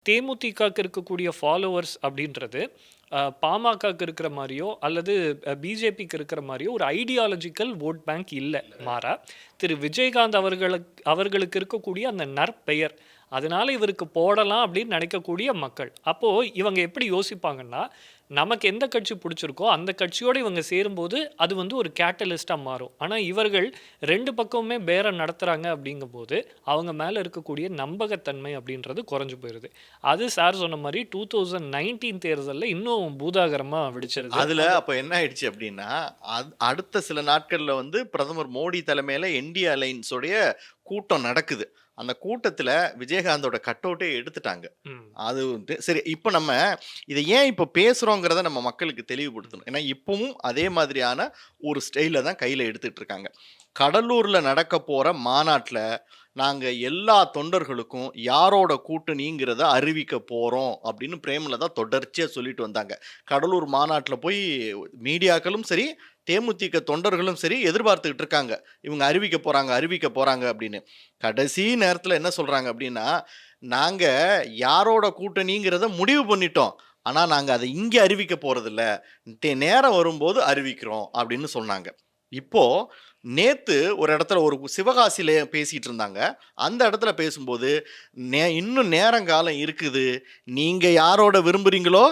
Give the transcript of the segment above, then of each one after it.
தேமுதிகக்கு இருக்கக்கூடிய ஃபாலோவர்ஸ் அப்படின்றது பாமகக்கு இருக்கிற மாதிரியோ அல்லது பிஜேபிக்கு இருக்கிற மாதிரியோ ஒரு ஐடியாலஜிக்கல் ஓட் பேங்க் இல்லை. மாறா திரு விஜயகாந்த் அவர்களுக்கு இருக்கக்கூடிய அந்த நற்பெயர், அதனால இவருக்கு போடலாம் அப்படின்னு நினைக்கக்கூடிய மக்கள். அப்போ இவங்க எப்படி யோசிப்பாங்கன்னா, நமக்கு எந்த கட்சி பிடிச்சிருக்கோ அந்த கட்சியோட இவங்க சேரும்போது அது வந்து ஒரு கேட்டலிஸ்டா மாறும். ஆனா இவர்கள் ரெண்டு பக்கமுமே பேரம் நடத்துறாங்க அப்படிங்கும்போது அவங்க மேல இருக்கக்கூடிய நம்பகத்தன்மை அப்படின்றது குறைஞ்சு போயிருது. அது சார் சொன்ன மாதிரி 2019 தேர்தல்ல இன்னும் பூதாகரமா வெடிச்சிருது. அதுல அப்ப என்ன ஆயிடுச்சு அப்படின்னா, அடுத்த சில நாட்கள்ல வந்து பிரதமர் மோடி தலைமையில இந்தியா அலைன்ஸ் உடைய கூட்டம் நடக்குது. அந்த கூட்டத்துல விஜயகாந்தோட கட் அவுட்டே எடுத்துட்டாங்க. அது வந்து சரி. இப்ப நம்ம இதை ஏன் இப்ப பேசுறோங்கிறத நம்ம மக்களுக்கு தெளிவுபடுத்தணும். ஏன்னா இப்பவும் அதே மாதிரியான ஒரு ஸ்டைல தான் கையில எடுத்துட்டு இருக்காங்க. கடலூர்ல நடக்க போற மாநாட்டுல நாங்க எல்லா தொண்டர்களுக்கும் யாரோட கூட்டணிங்கிறத அறிவிக்க போறோம் அப்படின்னு பிரேமலதா தொடர்ச்சியா சொல்லிட்டு வந்தாங்க. கடலூர் மாநாட்டுல போய் மீடியாக்களும் சரி, தேமுதிக தொண்டர்களும் சரி எதிர்பார்த்துக்கிட்டு இருக்காங்க. இவங்க அறிவிக்க போறாங்க அப்படின்னு. கடைசி நேரத்துல என்ன சொல்றாங்க அப்படின்னா, நாங்க யாரோட கூட்டணிங்கிறத முடிவு பண்ணிட்டோம். ஆனா நாங்க அதை இங்க அறிவிக்க போறதில்ல. நேரம் வரும்போது அறிவிக்கிறோம் அப்படின்னு சொன்னாங்க. இப்போ நேத்து ஒரு இடத்துல ஒரு சிவகாசியில பேசிட்டு இருந்தாங்க. அந்த இடத்துல பேசும்போது இன்னும் நேரங்காலம் இருக்குது. நீங்க யாரோட விரும்புறீங்களோ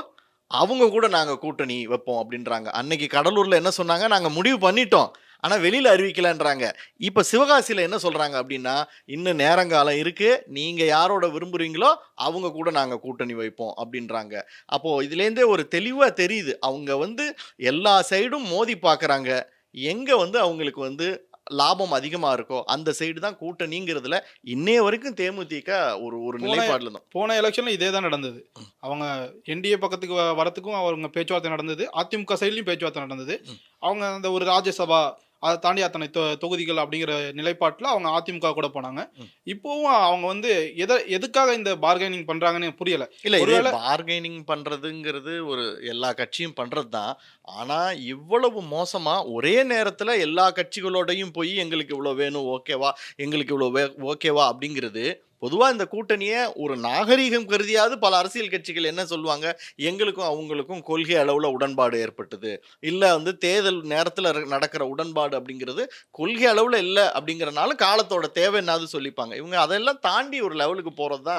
அவங்க கூட நாங்க கூட்டணி வைப்போம் அப்படின்றாங்க. அன்னைக்கு கடலூர்ல என்ன சொன்னாங்க, நாங்க முடிவு பண்ணிட்டோம். ஆனா வெளியில அறிவிக்கலன்றாங்க. இப்ப சிவகாசியில என்ன சொல்றாங்க அப்படின்னா, இன்னும் நேரங்காலம் இருக்கு. நீங்க யாரோட விரும்புறீங்களோ அவங்க கூட நாங்க கூட்டணி வைப்போம் அப்படின்றாங்க. அப்போ இதுலேருந்தே ஒரு தெளிவா தெரியுது. அவங்க வந்து எல்லா சைடும் மோதி பார்க்கறாங்க. எங்க வந்து அவங்களுக்கு வந்து லாபம் அதிகமா இருக்கோ அந்த சைடு தான் கூட்டணிங்கிறதுல இன்னைய வரைக்கும் தேமுதிக ஒரு நிலைப்பாடுல தான். போன எலெக்ஷன்ல இதே தான் நடந்தது. அவங்க என்டிஏ பக்கத்துக்கு வரத்துக்கும் அவங்க பேச்சுவார்த்தை நடந்தது. அதிமுக சைட்லயும் பேச்சுவார்த்தை நடந்தது. அவங்க அந்த ஒரு ராஜ்யசபா அதை தாண்டி அத்தனை தொகுதிகள் அப்படிங்கிற நிலைப்பாட்டில் அவங்க அதிமுக கூட போனாங்க. இப்போவும் அவங்க வந்து எதுக்காக இந்த பார்கெனிங் பண்றாங்கன்னு புரியல. இல்ல பார்கெனிங் பண்றதுங்கிறது ஒரு எல்லா கட்சியும் பண்றது தான். ஆனா இவ்வளவு மோசமா ஒரே நேரத்துல எல்லா கட்சிகளோடையும் போய் எங்களுக்கு இவ்வளவு வேணும் ஓகேவா, எங்களுக்கு இவ்வளவு ஓகேவா அப்படிங்கிறது பொதுவா இந்த கூட்டணிய ஒரு நாகரீகம் கருதியாவது பல அரசியல் கட்சிகள் என்ன சொல்லுவாங்க, எங்களுக்கும் அவங்களுக்கும் கொள்கை அளவுல உடன்பாடு ஏற்பட்டது, இல்ல வந்து தேர்தல் நேரத்துல நடக்கிற உடன்பாடு அப்படிங்கிறது கொள்கை அளவுல இல்ல அப்படிங்கறனால காலத்தோட தேவை என்னாவது சொல்லிப்பாங்க. இவங்க அதெல்லாம் தாண்டி ஒரு லெவலுக்கு போறதுதான்